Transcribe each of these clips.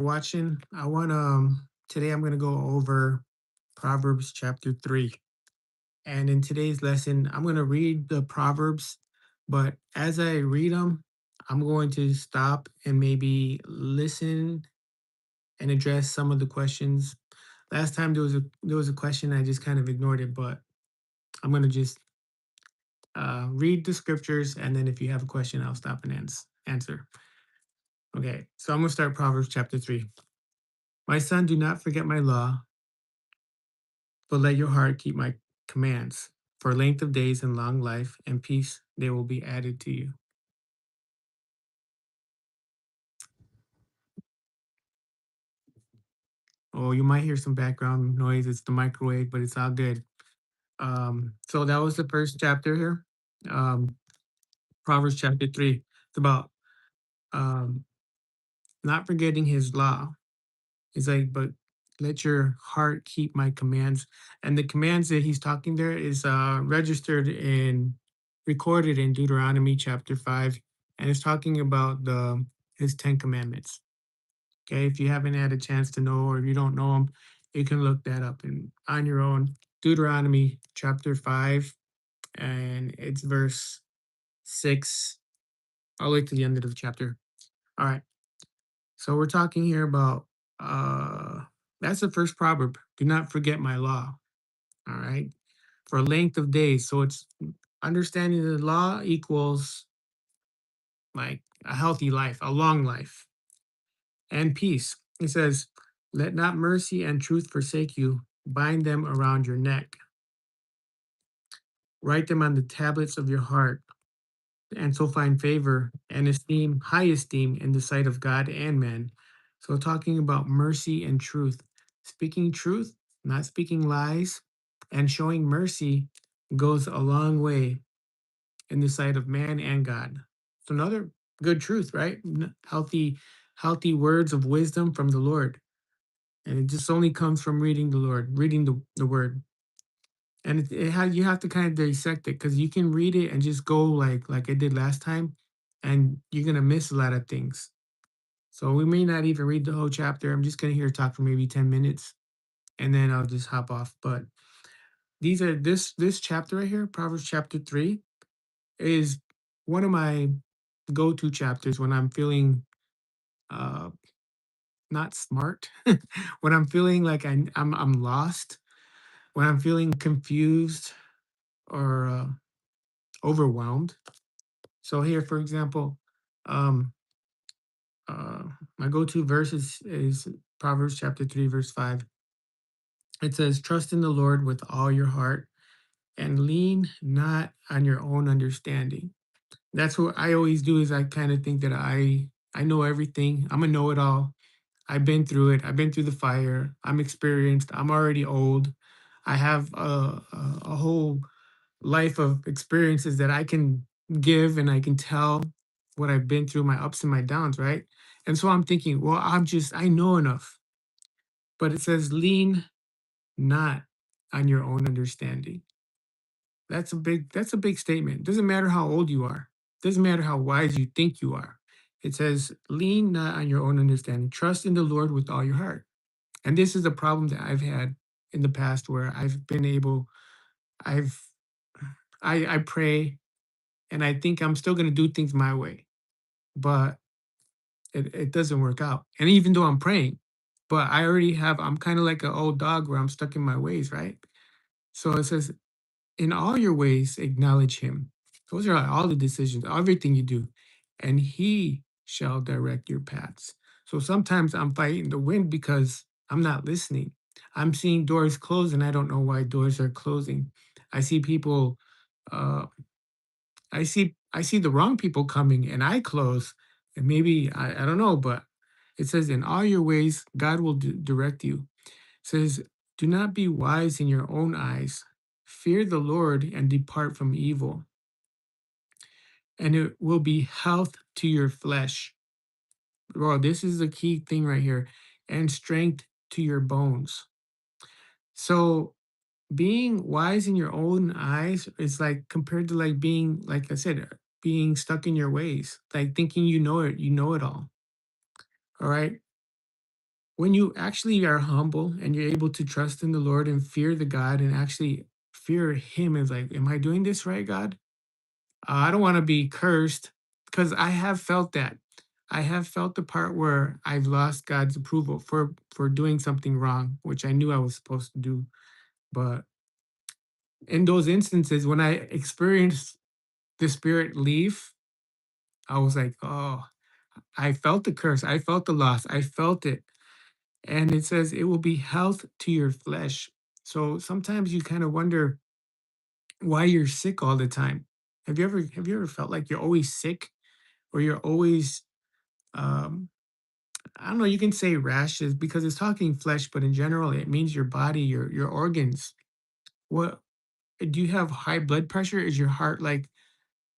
watching. I want to today I'm going to go over Proverbs chapter 3. And in today's lesson, I'm going to read the Proverbs, but as I read them, I'm going to stop and maybe listen and address some of the questions. Last time there was a question, I just kind of ignored it, but I'm going to just read the scriptures, and then if you have a question, I'll stop and answer. Okay, so I'm going to start Proverbs chapter 3. My son, do not forget my law, but let your heart keep my commands. For length of days and long life and peace, they will be added to you. Oh, you might hear some background noise. It's the microwave, but it's all good. So that was the first chapter here. Um, Proverbs chapter 3. It's about um, not forgetting his law. It's like, but let your heart keep my commands. And the commands that he's talking there is registered in, recorded in Deuteronomy chapter 5. And it's talking about his 10 commandments. Okay, if you haven't had a chance to know or if you don't know them, you can look that up and on your own. Deuteronomy chapter 5, and it's verse 6 all the way to the end of the chapter. All right. So we're talking here about that's the first proverb. Do not forget my law. All right. For a length of days. So it's understanding the law equals like a healthy life, a long life, and peace. It says, let not mercy and truth forsake you. Bind them around your neck. Write them on the tablets of your heart, and so find favor and esteem, high esteem in the sight of God and man. So, talking about mercy and truth, speaking truth, not speaking lies, and showing mercy goes a long way in the sight of man and God. So, another good truth, right? Healthy words of wisdom from the Lord. And it just only comes from reading the Lord, reading the word. And you have to kind of dissect it because you can read it and just go like I did last time, and you're gonna miss a lot of things. So we may not even read the whole chapter. I'm just gonna hear talk for maybe 10 minutes, and then I'll just hop off. But this chapter right here, Proverbs chapter 3, is one of my go-to chapters when I'm feeling uh not smart, when I'm feeling like I'm lost, when I'm feeling confused or overwhelmed. So here, for example, um, uh, my go-to verse is Proverbs chapter 3, verse 5. It says, trust in the Lord with all your heart and lean not on your own understanding. That's what I always do is I kind of think that I know everything. I'm a know-it-all. I've been through it. I've been through the fire. I'm experienced. I'm already old. I have a whole life of experiences that I can give and I can tell what I've been through, my ups and my downs, right? And so I'm thinking, well, I know enough. But it says, lean not on your own understanding. That's a big statement. Doesn't matter how old you are. Doesn't matter how wise you think you are. It says, lean not on your own understanding. Trust in the Lord with all your heart. And this is a problem that I've had in the past where I've I pray and I think I'm still gonna do things my way, but it doesn't work out. And even though I'm praying, but I'm kind of like an old dog where I'm stuck in my ways, right? So it says, in all your ways, acknowledge him. Those are all the decisions, everything you do, and he shall direct your paths. So sometimes I'm fighting the wind because I'm not listening. I'm seeing doors close and I don't know why doors are closing. I see people uh, I see the wrong people coming and I close and maybe I don't know, but it says in all your ways God will direct you. It says, do not be wise in your own eyes. Fear the Lord and depart from evil, and it will be health to your flesh. Bro, this is the key thing right here, and strength to your bones. So being wise in your own eyes is like compared to like being, like I said, being stuck in your ways, like thinking you know it all. All right. when you actually are humble and you're able to trust in the Lord and fear the God and actually fear Him is like, am I doing this right, God? I don't want to be cursed because I have felt that. I have felt the part where I've lost God's approval for doing something wrong, which I knew I was supposed to do. But in those instances, when I experienced the Spirit leave, I was like, oh, I felt the curse. I felt the loss. I felt it. And it says it will be health to your flesh. So sometimes you kind of wonder why you're sick all the time. Have you ever felt like you're always sick or you're always um I don't know, you can say rashes because it's talking flesh, but in general it means your body, your organs. What do you have high blood pressure? Is your heart like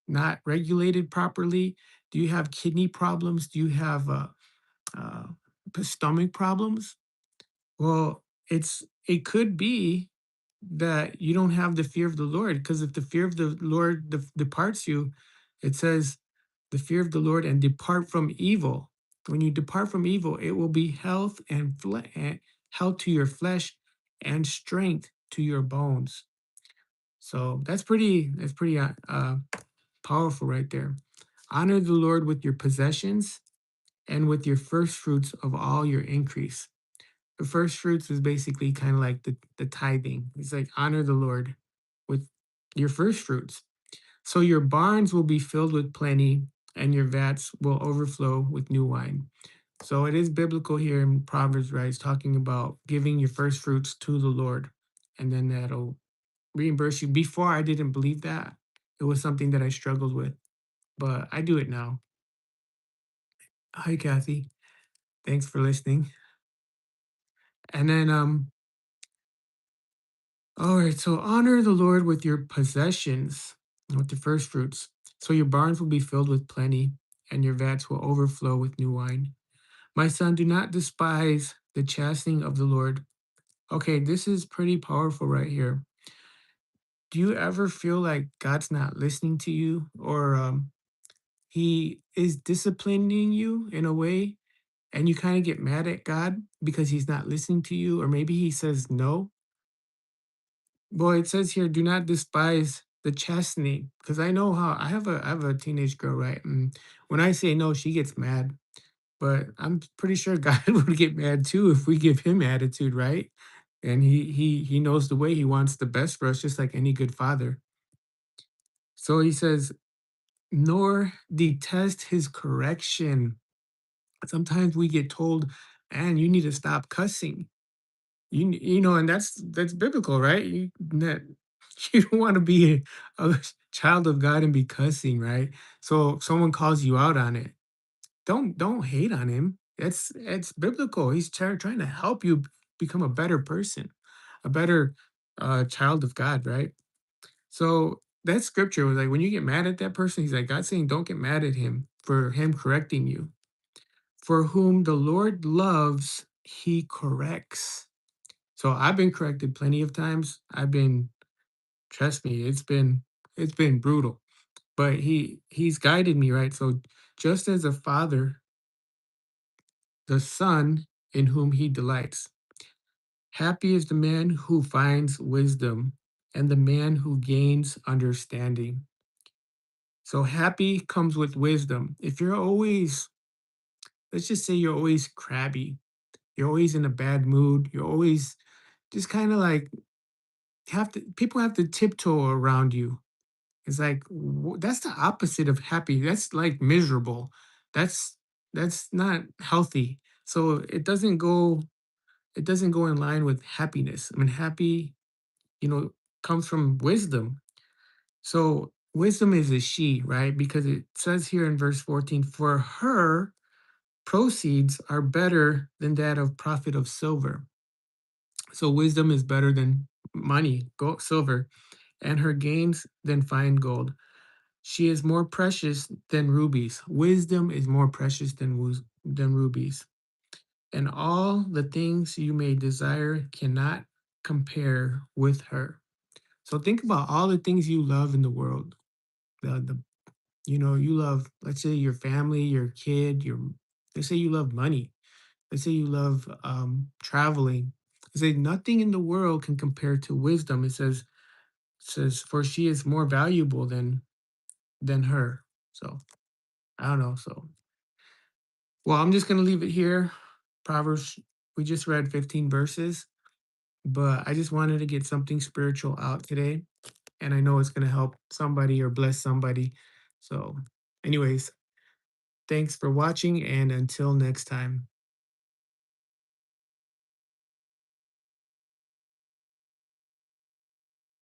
not regulated properly? Do you have kidney problems? Do you have uh, stomach problems? Well, it could be that you don't have the fear of the Lord, because if the fear of the Lord departs you, it says the fear of the Lord and depart from evil. When you depart from evil, it will be health and health to your flesh and strength to your bones. So that's pretty powerful right there. Honor the Lord with your possessions and with your first fruits of all your increase. The first fruits is basically kind of like the tithing. It's like honor the Lord with your first fruits. So your barns will be filled with plenty, and your vats will overflow with new wine. So it is biblical here in Proverbs, right? It's talking about giving your first fruits to the Lord, and then that'll reimburse you. Before I didn't believe that. It was something that I struggled with, but I do it now. Hi, Kathy. Thanks for listening. And then all right, so honor the Lord with your possessions, with the first fruits. So your barns will be filled with plenty, and your vats will overflow with new wine. My son, do not despise the chastening of the Lord. Okay, this is pretty powerful right here. Do you ever feel like God's not listening to you, or He is disciplining you in a way, and you kind of get mad at God because He's not listening to you, or maybe He says no? Well, it says here, do not despise the chastening, because I know how I have a teenage girl, right? And when I say no, she gets mad. But I'm pretty sure God would get mad too if we give him attitude, right? And he knows the way he wants the best for us, just like any good father. So he says, nor detest his correction. Sometimes we get told, man, you need to stop cussing. And that's biblical, right? You don't want to be a child of God and be cussing, right? So if someone calls you out on it, don't hate on him. It's biblical. He's trying to help you become a better person, a better child of God, right? So that scripture was like when you get mad at that person, he's like God saying, don't get mad at him for him correcting you. For whom the Lord loves, he corrects. So I've been corrected plenty of times. Trust me, it's been brutal. But he's guided me, right? So just as a father, the son in whom he delights. Happy is the man who finds wisdom and the man who gains understanding. So happy comes with wisdom. If you're always, let's just say you're always crabby, you're always in a bad mood, you're always just kind of like people have to tiptoe around you. It's like that's the opposite of happy. That's like miserable. That's that's not healthy. So it doesn't go in line with happiness. I mean, happy, you know, comes from wisdom. So wisdom is a she, right? Because it says here in verse 14, for her proceeds are better than that of profit of silver. So wisdom is better than money, gold, silver, and her gains than fine gold. She is more precious than rubies. Wisdom is more precious than rubies. And all the things you may desire cannot compare with her. So think about all the things you love in the world. The you love, let's say your family, your kid, let's say you love money. let's say you love traveling. It says nothing in the world can compare to wisdom. It says for she is more valuable than her. So I don't know. So well, I'm just gonna leave it here. Proverbs. We just read 15 verses, but I just wanted to get something spiritual out today, and I know it's gonna help somebody or bless somebody. So, anyways, thanks for watching, and until next time.